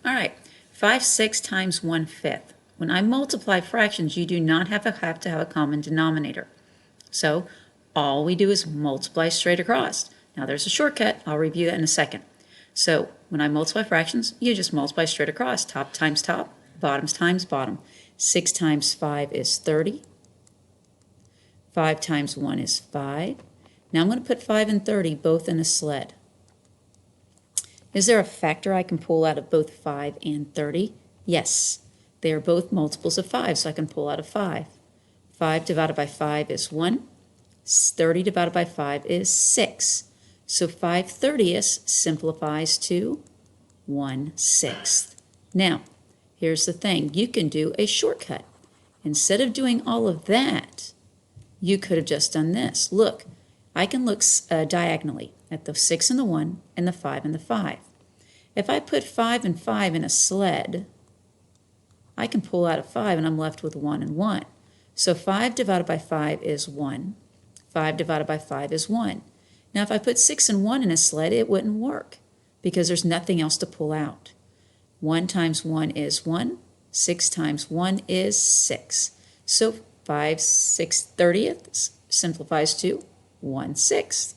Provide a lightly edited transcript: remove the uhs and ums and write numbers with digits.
All right, 5/6 times 1/5. When I multiply fractions, you do not have to have a common denominator. So all we do is multiply straight across. Now there's a shortcut. I'll review that in a second. So when I multiply fractions, you just multiply straight across. Top times top, bottoms times bottom. 6 times 5 is 30. 5 times 1 is 5. Now I'm going to put 5 and 30 both in a sled. Is there a factor I can pull out of both 5 and 30? Yes. They are both multiples of 5, so I can pull out a 5. 5 divided by 5 is 1. 30 divided by 5 is 6. So 5/30 simplifies to 1/6. Now, here's the thing. You can do a shortcut. Instead of doing all of that, you could have just done this. Look, I can look diagonally at the 6 and the 1 and the 5 and the 5. If I put 5 and 5 in a sled, I can pull out a 5 and I'm left with 1 and 1. So 5 divided by 5 is 1. 5 divided by 5 is 1. Now if I put 6 and 1 in a sled, it wouldn't work because there's nothing else to pull out. 1 times 1 is 1. 6 times 1 is 6. So 5/6 30th simplifies to 1/6.